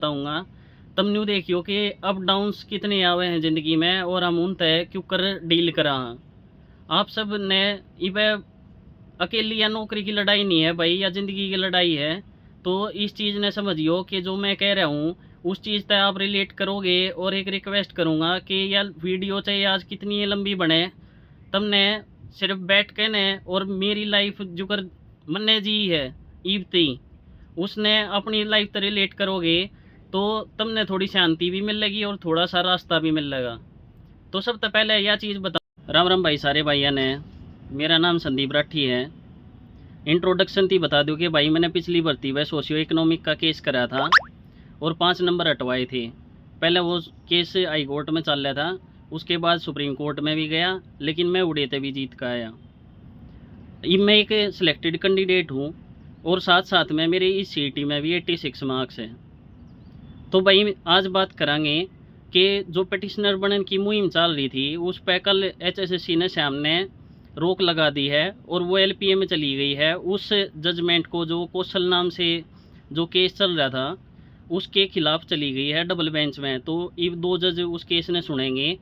बताऊँगा, तब न्यू देखियो कि अप डाउन्स कितने आवे हैं ज़िंदगी में और हम उन तय क्यों कर डील करा हाँ। आप सब ने इबे अकेली या नौकरी की लड़ाई नहीं है भाई, या ज़िंदगी की लड़ाई है। तो इस चीज़ ने समझियो कि जो मैं कह रहा हूँ, उस चीज़ तक आप रिलेट करोगे। और एक रिक्वेस्ट करूँगा कि यार वीडियो चाहे आज कितनी लंबी बने, तुमने सिर्फ बैठ के ने और मेरी लाइफ जुकर मन्ने जी है ईबती उसने अपनी लाइफ से रिलेट करोगे तो तुमने थोड़ी शांति भी मिलेगी और थोड़ा सा रास्ता भी मिलेगा। तो सबसे पहले यह चीज़ बता। राम राम भाई सारे भाइयों ने। मेरा नाम संदीप राठी है। इंट्रोडक्शन थी बता दूँ कि भाई मैंने पिछली भर्ती में सोशियो इकोनॉमिक का केस करा था और 5 नंबर हटवाए थे। पहले वो केस हाई कोर्ट में चल रहा था, उसके बाद सुप्रीम कोर्ट में भी गया, लेकिन मैं उड़ेते भी जीत का आया। ये मैं एक सिलेक्टेड कैंडिडेट हूँ और साथ साथ में मेरे इस सीटी में भी 86 मार्क्स है। तो भाई आज बात करेंगे कि जो पिटिशनर बनने की मुहिम चल रही थी उस पर कल एचएसएससी ने सामने रोक लगा दी है और वो एलपीए में चली गई है। उस जजमेंट को जो कौशल नाम से जो केस चल रहा था उसके खिलाफ चली गई है डबल बेंच में। तो ये 2 जज उस केस ने सुनेंगे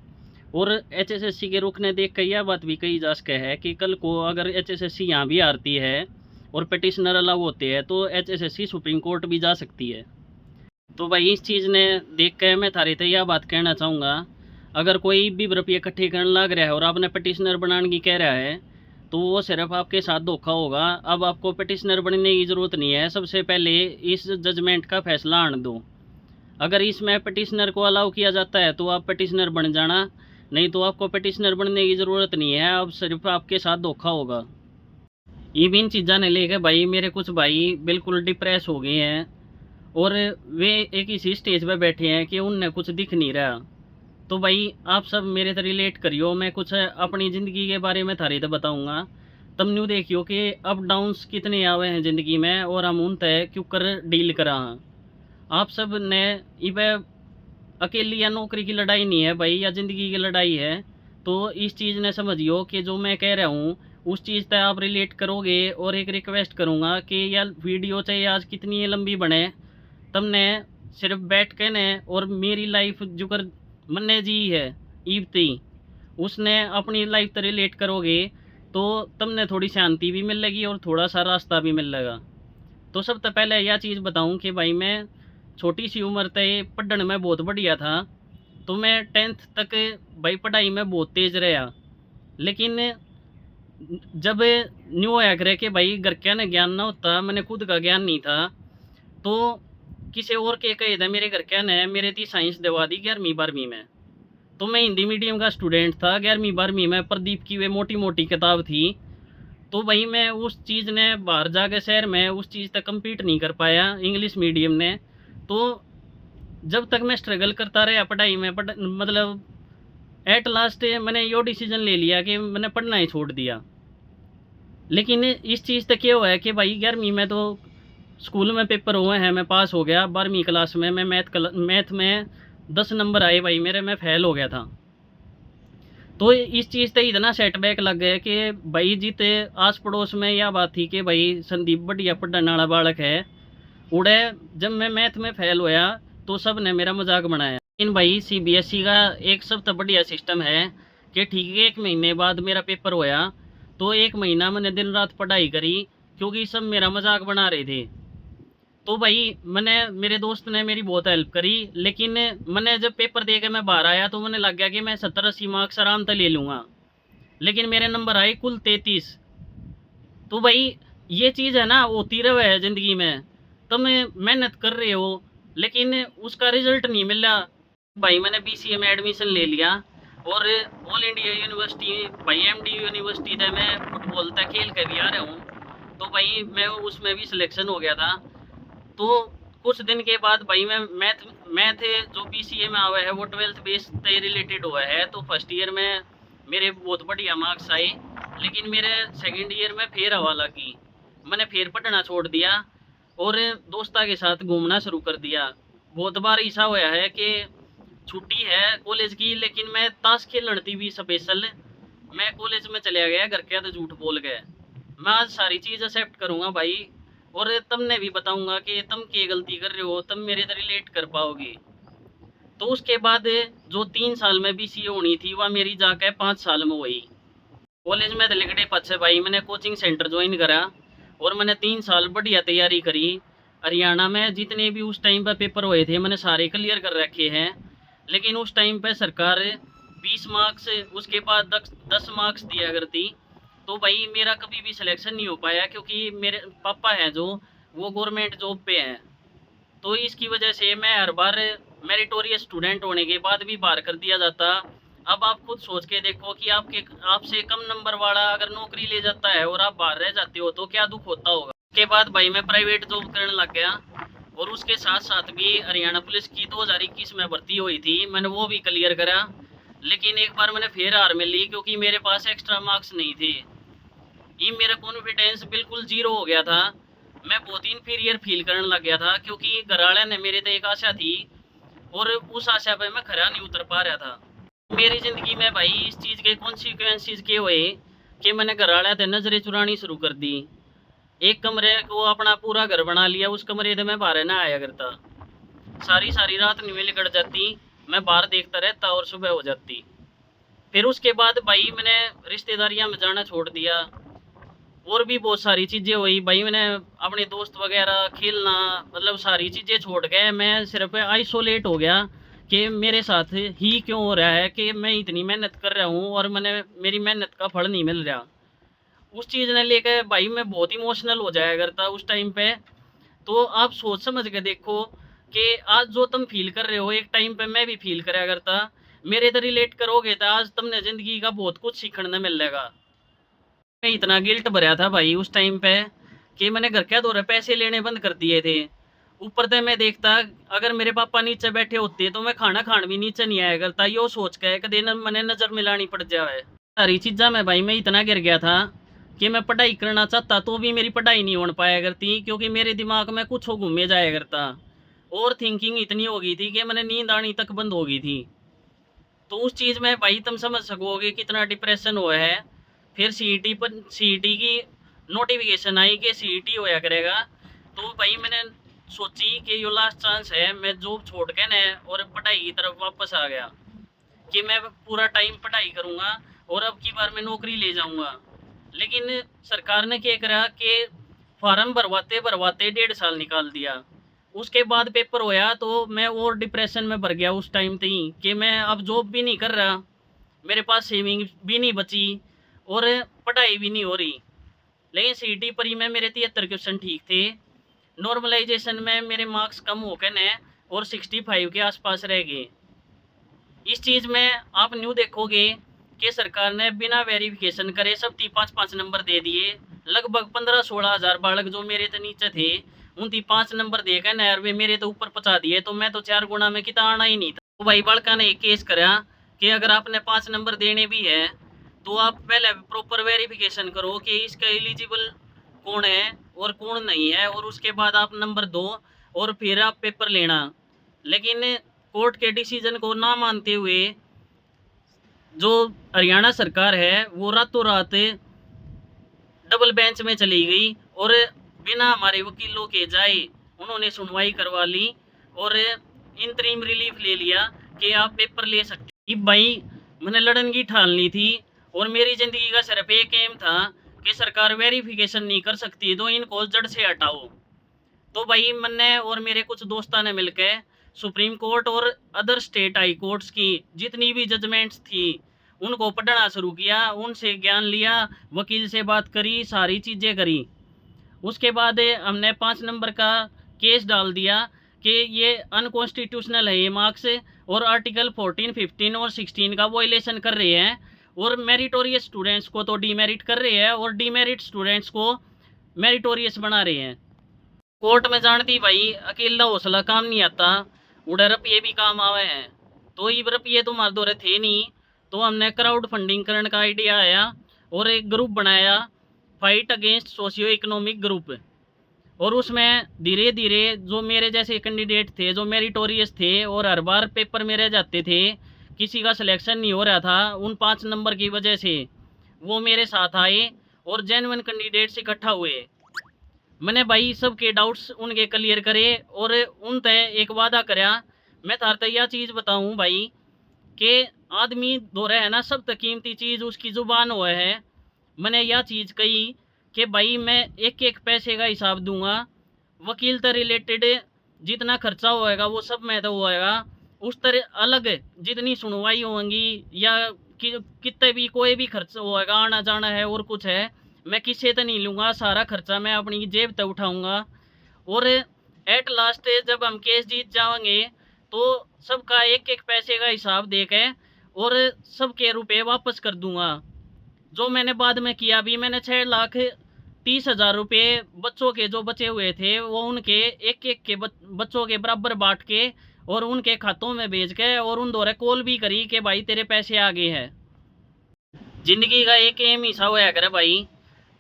और एचएसएससी के रुख ने देख कर यह बात भी कही जा सके है कि कल को अगर एचएसएससी यहाँ भी हारती है और पिटिशनर अलाउ होते हैं तो एचएसएससी सुप्रीम कोर्ट भी जा सकती है। तो भाई इस चीज़ ने देख कर मैं थारी तो यह बात कहना चाहूँगा, अगर कोई भी रुपये इकट्ठे करने लग रहा है और आपने पिटिशनर बनाने की कह रहा है तो वो सिर्फ आपके साथ धोखा होगा। अब आपको पिटिशनर बनने की ज़रूरत नहीं है, सबसे पहले इस जजमेंट का फैसला आने दो। अगर इसमें पिटिशनर को अलाउ किया जाता है तो आप पिटिशनर बन जाना, नहीं तो आपको पिटिशनर बनने की ज़रूरत नहीं है, अब सिर्फ आपके साथ धोखा होगा। ये भी इन चीज़ों ने लेकर भाई मेरे कुछ भाई बिल्कुल डिप्रेस हो गए हैं और वे एक इसी स्टेज पे बैठे हैं कि उनने कुछ दिख नहीं रहा। तो भाई आप सब मेरे से रिलेट करियो, मैं कुछ अपनी ज़िंदगी के बारे में थारी तो बताऊँगा, तब न्यू देखियो कि अप डाउन्स कितने आवे हैं ज़िंदगी में और हम उन तय क्यों कर डील करा हाँ। आप सब ने इब अकेली या नौकरी की लड़ाई नहीं है भाई, या ज़िंदगी की लड़ाई है। तो इस चीज़ ने समझियो कि जो मैं कह रहा हूँ उस चीज़ तक आप रिलेट करोगे। और एक रिक्वेस्ट करूँगा कि यार वीडियो चाहे आज कितनी लंबी बने, तुमने सिर्फ बैठ के ने और मेरी लाइफ जुकर मन्ने जी है ईबती उसने अपनी लाइफ से रिलेट करोगे तो तुमने थोड़ी शांति भी मिलेगी और थोड़ा सा रास्ता भी मिलेगा। तो सबसे पहले यह चीज़ बताऊं कि भाई मैं छोटी सी उम्र तय पढ़ने में बहुत बढ़िया था। तो मैं 10th तक भाई पढ़ाई में बहुत तेज़ रहा, लेकिन जब न्यू होया करे कि भाई घर क्या ने ज्ञान ना होता, मैंने खुद का ज्ञान नहीं था, तो किसी और के कहे थे मेरे घर क्या ने मेरे थी साइंस दिवा दी 11वीं 12वीं में। तो मैं हिंदी मीडियम का स्टूडेंट था, 11वीं 12वीं में प्रदीप की वे मोटी मोटी किताब थी। तो भाई मैं उस चीज़ ने बाहर जाके शहर में उस चीज़ तक कम्पीट नहीं कर पाया इंग्लिश मीडियम ने। तो जब तक मैं स्ट्रगल करता रहा पढ़ाई में मतलब एट लास्ट मैंने यो डिसीजन ले लिया कि मैंने पढ़ना ही छोड़ दिया। लेकिन इस चीज़ तक ये हुआ है कि भाई 11वीं में तो स्कूल में पेपर हुए हैं, मैं पास हो गया। 12वीं क्लास में मैं मैथ में 10 नंबर आए भाई मेरे, मैं फेल हो गया था। तो इस चीज़ से इतना सेटबैक लग गया कि भाई जीते आस पड़ोस में यह बात थी कि भाई संदीप बढ़िया पढ़ने वाला बालक है उड़े। जब मैं मैथ में फेल होया तो सब ने मेरा मजाक बनाया। लेकिन भाई सीबीएसई का एक सबसे बढ़िया सिस्टम है कि ठीक है 1 महीने बाद मेरा पेपर होया तो 1 महीना मैंने दिन रात पढ़ाई करी क्योंकि सब मेरा मजाक बना रहे थे। तो भाई मैंने मेरे दोस्त ने मेरी बहुत हेल्प करी, लेकिन मैंने जब पेपर दे के मैं बाहर आया तो मैंने लग गया कि मैं 70-80 मार्क्स आराम से ले लूँगा, लेकिन मेरे नंबर आए कुल 33। तो भाई ये चीज़ है ना, होती रहे ज़िंदगी में। तुम मेहनत कर रहे हो लेकिन उसका रिजल्ट नहीं मिला। भाई मैंने बीसीए में एडमिशन ले लिया और ऑल इंडिया यूनिवर्सिटी भाई एमडी यूनिवर्सिटी थे, मैं फुटबॉल तक खेल के भी आ रहा हूँ। तो भाई मैं उसमें भी सिलेक्शन हो गया था। तो कुछ दिन के बाद भाई मैं मैथ जो बीसीए में आया है वो 12th बेस से रिलेटेड हुआ है। तो फर्स्ट ईयर में मेरे बहुत बढ़िया मार्क्स आए, लेकिन मेरे सेकंड ईयर में फिर हवा लगी, मैंने फिर पढ़ना छोड़ दिया और दोस्तों के साथ घूमना शुरू कर दिया। बहुत बार ऐसा होया है कि छुट्टी है कॉलेज की लेकिन मैं ताश खेलने थी भी स्पेशल, मैं कॉलेज में चले गया, घर के तो झूठ बोल गए। मैं आज सारी चीज़ एक्सेप्ट करूँगा भाई और तब मैं भी बताऊंगा कि तुम क्या गलती कर रहे हो, तब मेरे से रिलेट कर पाओगे। तो उसके बाद जो 3 साल में बीसीए होनी थी वह मेरी जाके 5 साल में हुई। कॉलेज में लिखने पछे भाई मैंने कोचिंग सेंटर ज्वाइन करा और मैंने 3 साल बढ़िया तैयारी करी। हरियाणा में जितने भी उस टाइम पर पेपर हुए थे मैंने सारे क्लियर कर रखे हैं। लेकिन उस टाइम पे सरकार 20 मार्क्स उसके बाद 10 मार्क्स दिया करती। तो भाई मेरा कभी भी सिलेक्शन नहीं हो पाया क्योंकि मेरे पापा हैं जो वो गवर्नमेंट जॉब पे हैं। तो इसकी वजह से मैं हर बार मेरिटोरियस स्टूडेंट होने के बाद भी बाहर कर दिया जाता। अब आप खुद सोच के देखो कि आपसे कम नंबर वाला अगर नौकरी ले जाता है और आप बाहर रह जाते हो तो क्या दुख होता होगा। उसके बाद भाई मैं प्राइवेट जॉब करने लग गया और उसके साथ साथ भी हरियाणा पुलिस की 2021 में भर्ती हुई थी, मैंने वो भी क्लियर करा। लेकिन एक बार मैंने फिर हार में ली क्योंकि मेरे पास एक्स्ट्रा मार्क्स नहीं थे। ये मेरा कॉन्फिडेंस बिल्कुल जीरो हो गया था। मैं बहुत इन्फीरियर फील करने लग गया था क्योंकि घरवाले ने मेरे तो एक आशा थी और उस आशा पे मैं खरा नहीं उतर पा रहा था। मेरी ज़िंदगी में भाई इस चीज़ के कॉन्सिक्वेंसेस के हुए कि मैंने घरवाले से नज़रें चुरानी शुरू कर दी। एक कमरे को अपना पूरा घर बना लिया, उस कमरे से मैं बाहर ना आया करता। सारी सारी रात नींद कट जाती, मैं बाहर देखता रहता और सुबह हो जाती। फिर उसके बाद भाई मैंने रिश्तेदारियां में जाना छोड़ दिया और भी बहुत सारी चीज़ें हुई भाई। मैंने अपने दोस्त वगैरह खेलना मतलब सारी चीज़ें छोड़ के मैं सिर्फ आइसोलेट हो गया कि मेरे साथ ही क्यों हो रहा है कि मैं इतनी मेहनत कर रहा हूँ और मेरी मेहनत का फल नहीं मिल रहा। उस चीज़ ने लेकर भाई मैं बहुत इमोशनल हो जाया करता उस टाइम पे। तो आप सोच समझ के देखो कि आज जो तुम फील कर रहे हो एक टाइम पे मैं भी फील कराया करता। मेरे तो रिलेट करोगे तो आज तुमने ज़िंदगी का बहुत कुछ सीखने मिलेगा। मैं इतना गिल्ट भरा था भाई उस टाइम पे कि मैंने घर के दौरे पैसे लेने बंद कर दिए थे। ऊपर से मैं देखता अगर मेरे पापा नीचे बैठे होते तो मैं खाना खान भी नीचे नहीं आया करता, यो सोच के कदे न मैंने नज़र मिलानी पड़ जाए। सारी चीज़ा में भाई मैं इतना गिर गया था कि मैं पढ़ाई करना चाहता तो भी मेरी पढ़ाई नहीं हो पाया करती क्योंकि मेरे दिमाग में कुछ हो घूमे जाया करता। और थिंकिंग इतनी हो गई थी कि मैंने नींद आनी तक बंद हो गई थी। तो उस चीज़ में भाई तुम समझ सकोगे कितना डिप्रेशन हुआ है। फिर सीईटी की नोटिफिकेशन आई कि सीईटी होया करेगा। तो भाई मैंने सोची कि ये लास्ट चांस है, मैं जॉब छोड़ के न और पढ़ाई की तरफ वापस आ गया कि मैं पूरा टाइम पढ़ाई करूँगा और अब की बार मैं नौकरी ले जाऊँगा। लेकिन सरकार ने क्या करा कि फार्म भरवाते भरवाते 1.5 साल निकाल दिया। उसके बाद पेपर होया तो मैं और डिप्रेशन में भर गया उस टाइम तक कि मैं अब जॉब भी नहीं कर रहा, मेरे पास सेविंग भी नहीं बची और पढ़ाई भी नहीं हो रही। लेकिन सीईटी पर ही में मेरे 73 क्वेश्चन ठीक थे। नॉर्मलाइजेशन में मेरे मार्क्स कम हो गए न और 65 के आसपास रह गए। इस चीज़ में आप न्यू देखोगे कि सरकार ने बिना वेरिफिकेशन करे सब 5-5 नंबर दे दिए। लगभग 15-16 हज़ार बालक जो मेरे तो नीचे थे उन 5 नंबर दे गए न वे मेरे तो ऊपर पहुँचा दिए। तो मैं तो 4 गुना में कितना आना ही नहीं था। तो भाई बालका ने एक केस करा कि अगर आपने 5 नंबर देने भी है तो आप पहले प्रॉपर वेरिफिकेशन करो कि इसका एलिजिबल कौन है और कौन नहीं है और उसके बाद आप नंबर दो और फिर आप पेपर लेना। लेकिन कोर्ट के डिसीजन को ना मानते हुए जो हरियाणा सरकार है वो रातों रात डबल बेंच में चली गई और बिना हमारे वकीलों के जाए उन्होंने सुनवाई करवा ली और इंतरिम रिलीफ ले लिया कि आप पेपर ले सकते। भाई मैंने लड़न की ठान ली थी और मेरी ज़िंदगी का सिर्फ एक एम था कि सरकार वेरिफिकेशन नहीं कर सकती तो इनको जड़ से हटाओ। तो भाई मैंने और मेरे कुछ दोस्तों ने मिलकर सुप्रीम कोर्ट और अदर स्टेट हाई कोर्ट्स की जितनी भी जजमेंट्स थी उनको पढ़ना शुरू किया, उनसे ज्ञान लिया, वकील से बात करी, सारी चीज़ें करी। उसके बाद हमने 5 नंबर का केस डाल दिया कि ये अनकॉन्स्टिट्यूशनल है ये मार्क्स और आर्टिकल 14, 15 और 16 का वॉयलेशन कर रहे हैं और मेरिटोरियस स्टूडेंट्स को तो डीमेरिट कर रहे हैं और डीमेरिट स्टूडेंट्स को मेरिटोरियस बना रहे हैं। कोर्ट में जानती भाई अकेला हौसला काम नहीं आता, उड़े रुपये भी काम आवे हैं। तो ये रुपये तो हमारे दौरे थे नहीं, तो हमने क्राउड फंडिंग करने का आइडिया आया और एक ग्रुप बनाया, fight against socio economic group. और उसमें धीरे धीरे जो मेरे जैसे कैंडिडेट थे जो मेरिटोरियस थे और हर बार पेपर में रह जाते थे, किसी का सिलेक्शन नहीं हो रहा था उन 5 नंबर की वजह से, वो मेरे साथ आए और जेन्युइन कैंडिडेट्स इकट्ठा हुए मैंने भाई सबके डाउट्स उनके क्लियर करे और उन तय एक वादा करया। मैं थार तय यह चीज़ बताऊँ भाई कि आदमी दोरे है ना सब तक कीमती चीज़ उसकी ज़ुबान हुआ है। मैंने यह चीज़ कही कि भाई मैं एक एक पैसे का हिसाब दूंगा, वकील से रिलेटेड जितना खर्चा होएगा वो सब मैं तो होएगा, उस तरह अलग जितनी सुनवाई होंगी या कि कितने भी कोई भी खर्च होएगा आना जाना है और कुछ है, मैं किसी से नहीं लूँगा, सारा खर्चा मैं अपनी जेब से उठाऊँगा। और एट लास्ट जब हम केस जीत जाएंगे तो सबका एक एक पैसे का हिसाब दे के और सबके रुपए वापस कर दूंगा। जो मैंने बाद में किया भी, मैंने 6,30,000 रुपये बच्चों के जो बचे हुए थे वो उनके एक एक के बच्चों के बराबर बांट के और उनके खातों में भेज के और उन दौरे कॉल भी करी कि भाई तेरे पैसे आ गए हैं। जिंदगी का एक एम हिस्सा होया करे भाई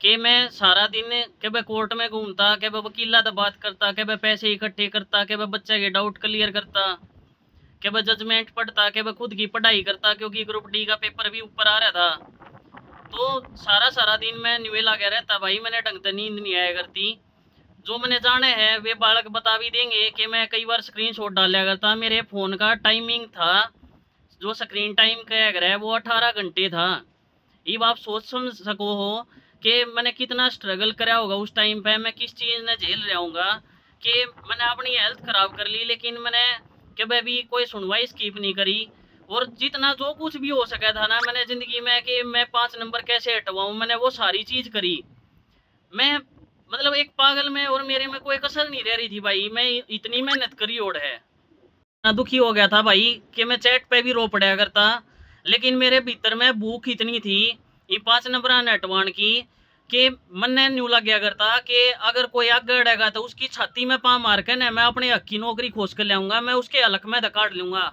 कि मैं सारा दिन कभी कोर्ट में घूमता, कभी वकीला से बात करता, कभी पैसे इकट्ठे करता, कभी बच्चे के डाउट क्लियर करता, कभी जजमेंट पढ़ता, कभी खुद की पढ़ाई करता क्योंकि ग्रुप डी का पेपर भी ऊपर आ रहा था। तो सारा सारा दिन मैं न्यूए लगा रहता भाई, मैंने ढंग से नींद नहीं आया करती। जो मैंने जाने हैं वे बालक बता भी देंगे कि मैं कई बार स्क्रीनशॉट डाला करता। मेरे फ़ोन का टाइमिंग था, जो स्क्रीन टाइम का है वो 18 घंटे था। ये आप सोच समझ सको हो कि मैंने कितना स्ट्रगल करा होगा उस टाइम पे, मैं किस चीज़ ने झेल रहा हूँगा कि मैंने अपनी हेल्थ ख़राब कर ली लेकिन मैंने कभी भी कोई सुनवाई स्किप नहीं करी। और जितना जो कुछ भी हो सका था ना मैंने ज़िंदगी में कि मैं 5 नंबर कैसे हटवाऊँ, मैंने वो सारी चीज़ करी। मैं मतलब एक पागल में और मेरे में कोई कसर नहीं रह रही थी भाई, मैं इतनी मेहनत करी और है इतना दुखी हो गया था भाई कि मैं चैट पे भी रो पड़ा करता। लेकिन मेरे भीतर में भूख इतनी थी ये 5 नंबर हटवाने की कि मन ने न्यू लग गया करता कि अगर कोई आगे अड़ेगा तो उसकी छाती में पा मार के ना मैं अपनी हक की नौकरी खोज कर लाऊंगा, मैं उसके हलक में काट लूंगा।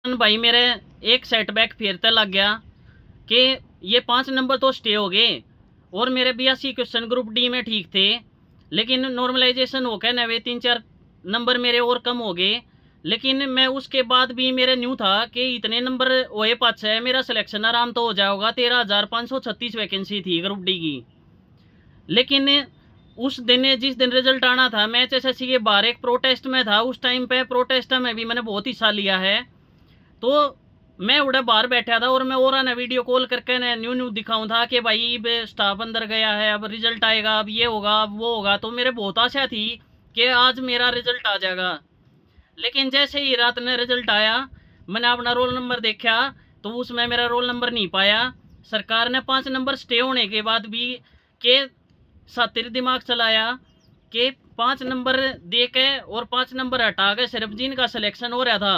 भाई मेरे एक सेटबैक फिरते लग गया कि ये 5 नंबर तो स्टे हो गए और मेरे 82 क्वेश्चन ग्रुप डी में ठीक थे, लेकिन नॉर्मलाइजेशन होकर नवे 3-4 नंबर मेरे और कम हो गए। लेकिन मैं उसके बाद भी मेरे न्यू था कि इतने नंबर ओए पास है मेरा सिलेक्शन आराम तो हो जाएगा। 13,536 वैकेंसी थी ग्रुप डी की। लेकिन उस दिन जिस दिन रिजल्ट आना था मैं एचएसएससी के बाहर एक प्रोटेस्ट में था, उस टाइम पे प्रोटेस्ट में भी मैंने बहुत हिस्सा लिया है। तो मैं उड़ा बाहर बैठा था और मैं और ना वीडियो कॉल करके ना न्यू न्यू दिखाऊं था कि भाई अब स्टाफ अंदर गया है, अब रिजल्ट आएगा, अब ये होगा अब वो होगा। तो मेरे बहुत आशा थी कि आज मेरा रिजल्ट आ जाएगा। लेकिन जैसे ही रात में रिजल्ट आया मैंने अपना रोल नंबर देखा तो उसमें मेरा रोल नंबर नहीं पाया। सरकार ने 5 नंबर स्टे होने के बाद भी के सातिर दिमाग चलाया कि 5 नंबर दे के और 5 नंबर हटा के सिर्फ जिनका सिलेक्शन हो रहा था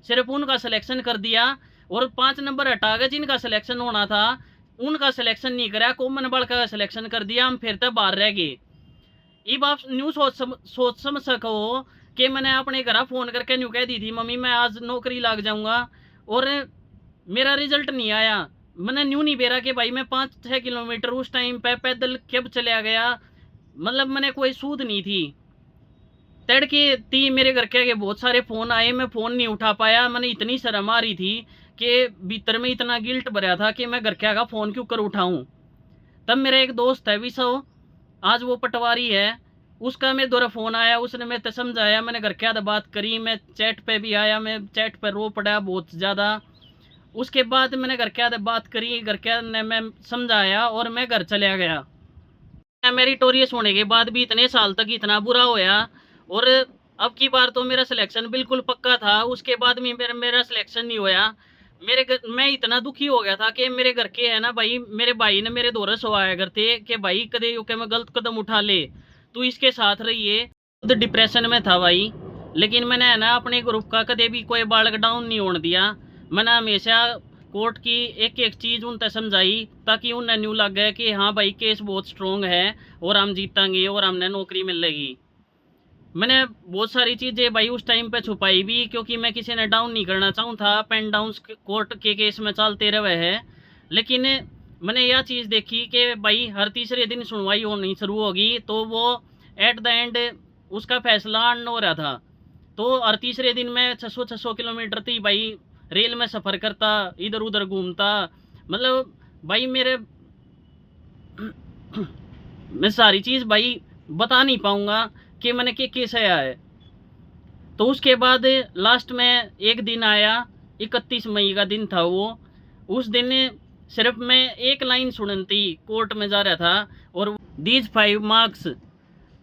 सिर्फ उनका सिलेक्शन कर दिया और 5 नंबर हटा के जिनका सिलेक्शन होना था उनका सिलेक्शन नहीं करा, कॉमन बल का सिलेक्शन कर दिया, हम फिर तक बाहर रह गए। ये आप न्यू सोच समझ सको कि मैंने अपने घर फ़ोन करके न्यू कह दी थी मम्मी मैं आज नौकरी लग जाऊंगा और मेरा रिजल्ट नहीं आया। मैंने न्यू नहीं बेरा कि भाई मैं 5-6 किलोमीटर उस टाइम पे पैदल कब चला गया, मतलब मैंने कोई सूद नहीं थी। तड़के ती मेरे घर के आगे बहुत सारे फ़ोन आए, मैं फ़ोन नहीं उठा पाया। मैंने इतनी शर्म आ रही थी कि भीतर में इतना गिल्ट भरा था कि मैं घर के आगे फ़ोन क्यों कर उठाऊं। तब मेरा एक दोस्त है विशव, आज वो पटवारी है, उसका मेरे द्वारा फ़ोन आया, उसने मेरे से समझाया, मैंने घर के आगे बात करी, मैं चैट पे भी आया, मैं चैट पर रो पड़ा बहुत ज़्यादा। उसके बाद मैंने घर के आगे बात करी, घर के ने मैं समझाया और मैं घर चला गया। मेरिटोरियस होने के बाद भी इतने साल तक इतना बुरा होया और अब की बार तो मेरा सिलेक्शन बिल्कुल पक्का था, उसके बाद भी मेरा सिलेक्शन नहीं होया। मैं इतना दुखी हो गया था कि मेरे घर के है ना भाई, मेरे भाई ने मेरे दौरे सवाया करते कि भाई कदे यूके में गलत कदम उठा ले तू इसके साथ रहिए। खुद डिप्रेशन में था भाई, लेकिन मैंने है ना अपने ग्रुप का कदे भी कोई बालक डाउन नहीं होने दिया। मैंने हमेशा कोर्ट की एक एक चीज़ उन तक समझाई ताकि उन्हें न्यू लग गया कि हाँ भाई केस बहुत स्ट्रोंग है और हम जीतेंगे और हमने नौकरी मिलेगी। मैंने बहुत सारी चीज़ें भाई उस टाइम पे छुपाई भी क्योंकि मैं किसी ने डाउन नहीं करना चाहूँ था। पेन डाउन कोर्ट के केस में चलते रहे हैं, लेकिन मैंने यह चीज़ देखी कि भाई हर तीसरे दिन सुनवाई होनी शुरू होगी तो वो एट द एंड उसका फैसला न हो रहा था। तो हर तीसरे दिन मैं 600 किलोमीटर थी भाई रेल में सफ़र करता, इधर उधर घूमता, मतलब भाई मेरे मैं सारी चीज़ भाई बता नहीं पाऊँगा कि मैंने कैसे आया है। तो उसके बाद लास्ट में एक दिन आया, 31 मई का दिन था वो। उस दिन सिर्फ मैं एक लाइन सुनन थी, कोर्ट में जा रहा था, और these 5 marks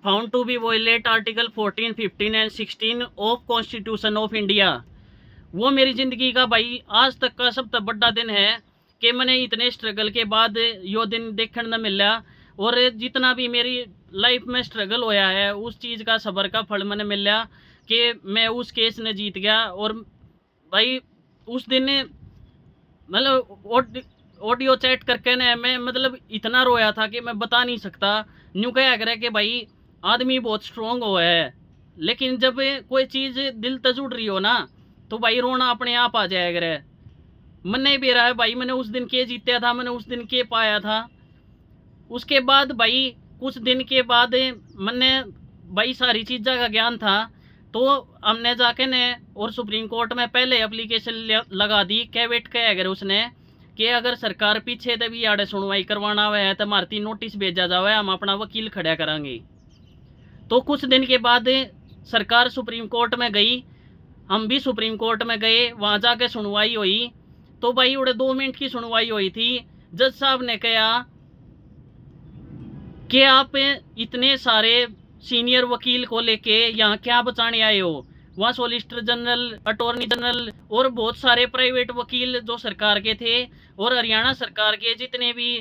found to be violated article 14, 15 and 16 of constitution of India. वो मेरी ज़िंदगी का भाई आज तक का सबसे बड़ा दिन है कि मैंने इतने स्ट्रगल के बाद यो दिन देखने न मिला। और जितना भी मेरी लाइफ में स्ट्रगल होया है उस चीज़ का सबर का फल मैंने मिला कि मैं उस केस ने जीत गया। और भाई उस दिन मतलब ऑडियो चैट करके ना मैं मतलब इतना रोया था कि मैं बता नहीं सकता। न्यू क्या करे कि भाई आदमी बहुत स्ट्रोंग हुआ है, लेकिन जब कोई चीज़ दिल तक जुड़ रही हो ना तो भाई रोना अपने आप आ जाया करे। मैंने भी रहा है भाई, मैंने उस दिन के जीता था, मैंने उस दिन के पाया था। उसके बाद भाई कुछ दिन के बाद मैंने भाई सारी चीज़ों का ज्ञान था, तो हमने जाके ने और सुप्रीम कोर्ट में पहले एप्लीकेशन लगा दी कैवेट के अगर उसने कि अगर सरकार पीछे से भी आड़े सुनवाई करवाना हुआ है तो मारती नोटिस भेजा जावे, हम अपना वकील खड़ा करांगे। तो कुछ दिन के बाद सरकार सुप्रीम कोर्ट में गई, हम भी सुप्रीम कोर्ट में गए, वहाँ जाके सुनवाई हुई। तो भाई उड़े 2 मिनट की सुनवाई हुई थी। जज साहब ने कहा कि आप इतने सारे सीनियर वकील को लेके यहाँ क्या बचाने आए हो। वहाँ सॉलिसिटर जनरल, अटॉर्नी जनरल और बहुत सारे प्राइवेट वकील जो सरकार के थे और हरियाणा सरकार के जितने भी,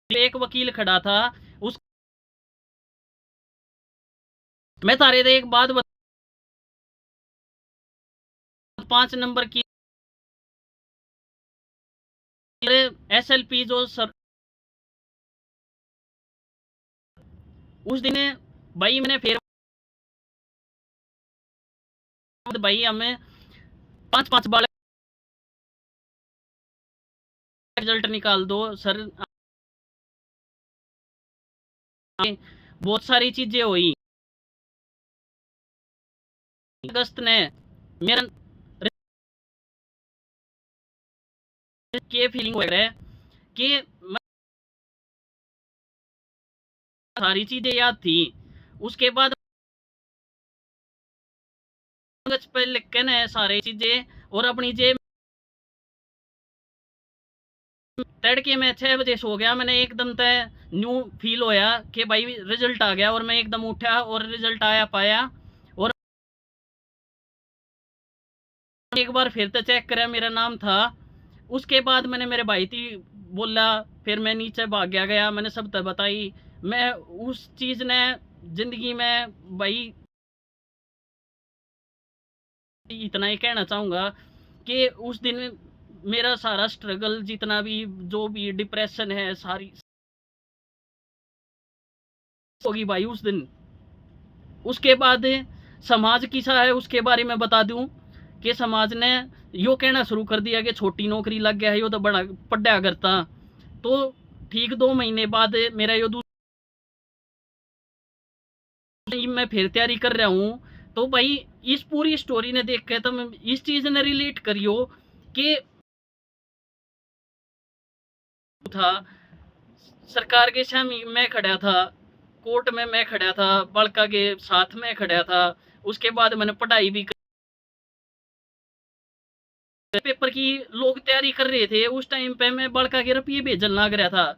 एक वकील खड़ा था। उस मैं तारे एक बात 5 नंबर की SLP जो सर उस दिन भाई मैंने फिर भाई हमें 5-5 बार रिजल्ट निकाल दो सर। बहुत सारी चीजें हुई। अगस्त ने मेरा के फीलिंग हो रहा है कि सारी चीजें याद थी। उसके बाद पे लिख के ना सारी चीजें और अपनी जेब तड़के में 6 बजे सो गया। मैंने एकदम तय न्यू फील होया कि भाई रिजल्ट आ गया, और मैं एकदम उठा और रिजल्ट आया पाया। और एक बार फिर तो चेक करा, मेरा नाम था। उसके बाद मैंने मेरे भाई थी बोला, फिर मैं नीचे भाग गया, मैंने सब तक बताई। मैं उस चीज़ ने ज़िंदगी में भाई इतना ही कहना चाहूँगा कि उस दिन मेरा सारा स्ट्रगल जितना भी जो भी डिप्रेशन है सारी होगी भाई उस दिन। उसके बाद समाज किसा है उसके बारे में बता दूं कि समाज ने यो कहना शुरू कर दिया कि छोटी नौकरी लग गया है, यो तो बड़ा पढ़ा करता। तो ठीक 2 महीने बाद मेरा यो दूसरी मैं फिर तैयारी कर रहा हूँ। तो भाई इस पूरी स्टोरी ने देख के तो मैं इस चीज़ ने रिलेट करियो कि था सरकार के सामने मैं खड़ा था, कोर्ट में मैं खड़ा था, बड़का के साथ में खड़ा था। उसके बाद मैंने पढ़ाई भी पेपर की लोग तैयारी कर रहे थे, उस टाइम पे मैं बड़का के रुपये भेजन लग रहा था।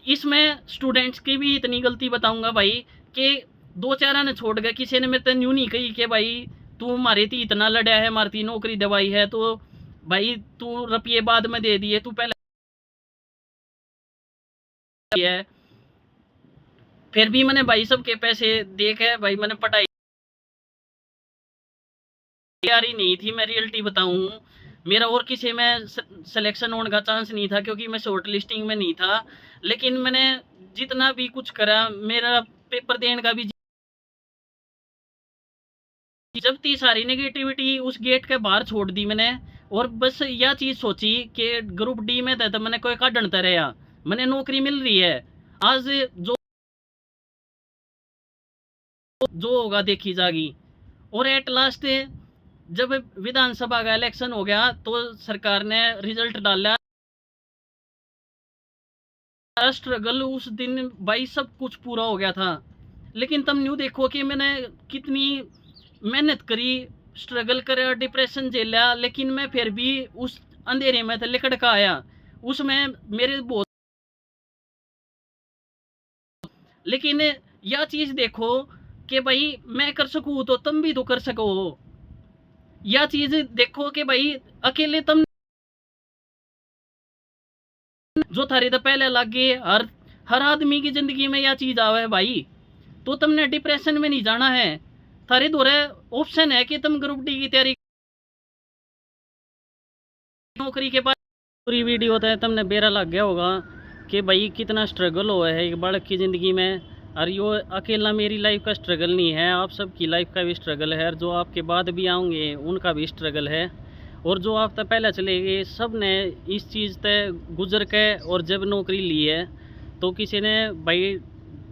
इसमें स्टूडेंट्स की भी इतनी गलती बताऊंगा भाई कि 2-4 ने छोड़ गए, किसी ने मेरे न्यू नहीं कही कि भाई तू हमारे थी इतना लड़ा है, हमारी नौकरी दवाई है, तो भाई तू रुपये बाद में दे दिए, तू पहले है। फिर भी मैंने भाई सबके पैसे दे के भाई मैंने पढ़ाई तैयारी नहीं थी, मैं रियलिटी बताऊं। मेरा और किसी में सिलेक्शन होने का चांस नहीं था क्योंकि मैं शॉर्ट लिस्टिंग में नहीं था। लेकिन मैंने जितना भी कुछ करा, मेरा पेपर देने का भी जब थी सारी नेगेटिविटी उस गेट के बाहर छोड़ दी मैंने। और बस यह चीज़ सोची कि ग्रुप डी में था तो मैंने कोई काढ़न तरह मैंने नौकरी मिल रही है। आज जो जो होगा देखी जाएगी। और एट लास्ट जब विधानसभा का इलेक्शन हो गया तो सरकार ने रिजल्ट डाला। सारा स्ट्रगल उस दिन भाई सब कुछ पूरा हो गया था। लेकिन तुम न्यू देखो कि मैंने कितनी मेहनत करी, स्ट्रगल करा, डिप्रेशन झेला, लेकिन मैं फिर भी उस अंधेरे में लिकड़ का आया। उसमें मेरे बहुत, लेकिन यह चीज देखो कि भाई मैं कर सकूं तो तुम भी तो कर सको। यह चीज देखो कि भाई अकेले तुम जो थारे तो पहले लागे, हर आदमी की जिंदगी में यह चीज आवे भाई, तो तुमने डिप्रेशन में नहीं जाना है। थारे दोरे ऑप्शन है कि तुम ग्रुप डी की तैयारी, नौकरी के बाद। पूरी वीडियो तो तुमने बेरा लग गया होगा कि भाई कितना स्ट्रगल हुआ है एक बालक की ज़िंदगी में। और यो अकेला मेरी लाइफ का स्ट्रगल नहीं है, आप सबकी लाइफ का भी स्ट्रगल है, और जो आपके बाद भी आएंगे उनका भी स्ट्रगल है। और जो आप तक पहले चले गए सब ने इस चीज़ तय गुजर के और जब नौकरी ली है, तो किसी ने भाई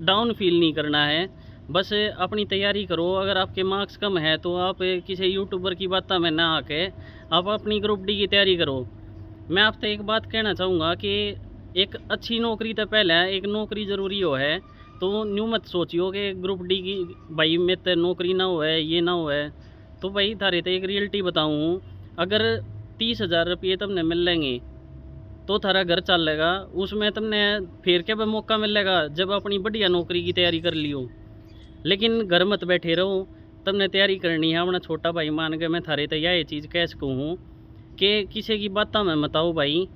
डाउन फील नहीं करना है। बस अपनी तैयारी करो। अगर आपके मार्क्स कम है तो आप किसी यूट्यूबर की बात में ना आके आप अपनी ग्रुप डी की तैयारी करो। मैं आपसे एक बात कहना चाहूँगा कि एक अच्छी नौकरी तो पहले एक नौकरी ज़रूरी हो है, तो न्यू मत सोचियो कि ग्रुप डी की भाई में तो नौकरी ना हो है, ये ना हो है। तो भाई थारे तो एक रियलिटी बताऊँ, अगर 30,000 रुपये तुमने मिल लेंगे तो थारा घर चलेगा, उसमें तुमने फिर के मौका मिलेगा जब अपनी बढ़िया नौकरी की तैयारी कर लियो। लेकिन घर मत बैठे रहो, तुमने तैयारी करनी है। अपना छोटा भाई मान के मैं थारे तो यह चीज़ कह सकूँ हूँ कि किसी की बातों में मत आओ भाई।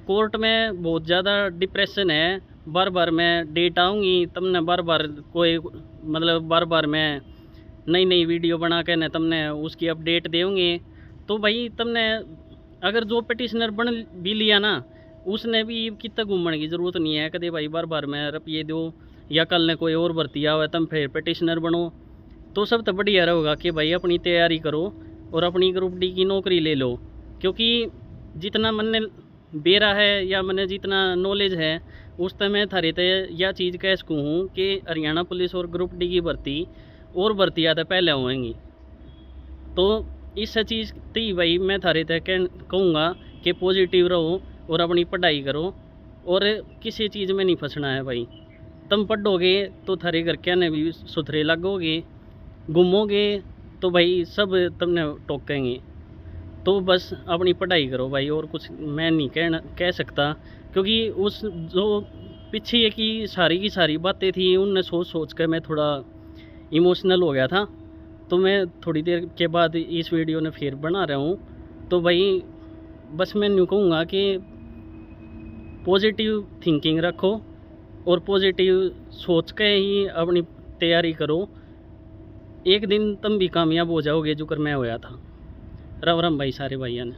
कोर्ट में बहुत ज़्यादा डिप्रेशन है, बार बार मैं डेट आऊँगी, तुमने बार बार कोई मतलब बार बार मैं नई नई वीडियो बना के न तुमने उसकी अपडेट देंगे। तो भाई तुमने अगर जो पिटिशनर बन भी लिया ना, उसने भी कितना घूमने की ज़रूरत नहीं है कदे भाई बार बार मैं रुपये दो, या कल ने कोई और भर्ती आवे तुम फिर पिटिशनर बनो। तो सब तो बढ़िया रहेगा कि भाई अपनी तैयारी करो और अपनी ग्रुप डी की नौकरी ले लो। क्योंकि जितना मैंने बेरा है या मैंने जितना नॉलेज है, उस तय मैं थारे ते यह चीज़ कह सकूँ हूँ कि हरियाणा पुलिस और ग्रुप डी की भर्ती और भर्तियाँ तो पहले होएंगी। तो इस चीज़ थी भाई मैं थारे तक कहूँगा कि पॉजिटिव रहो और अपनी पढ़ाई करो, और किसी चीज़ में नहीं फंसना है भाई। तुम पढ़ोगे तो थारे घर के ने भी सुथरे लगोगे, घूमोगे तो भाई सब तुमने टोकेंगे। तो बस अपनी पढ़ाई करो भाई, और कुछ मैं नहीं कह सकता। क्योंकि उस जो पीछे की सारी बातें थी उनने सोच सोच कर मैं थोड़ा इमोशनल हो गया था। तो मैं थोड़ी देर के बाद इस वीडियो ने फिर बना रहा हूँ। तो भाई बस मैं यूँ कहूँगा कि पॉजिटिव थिंकिंग रखो और पॉजिटिव सोच के ही अपनी तैयारी करो। एक दिन तुम भी कामयाब हो जाओगे जो कर मैं होया था। राम राम भाई सारे भाइयों ने।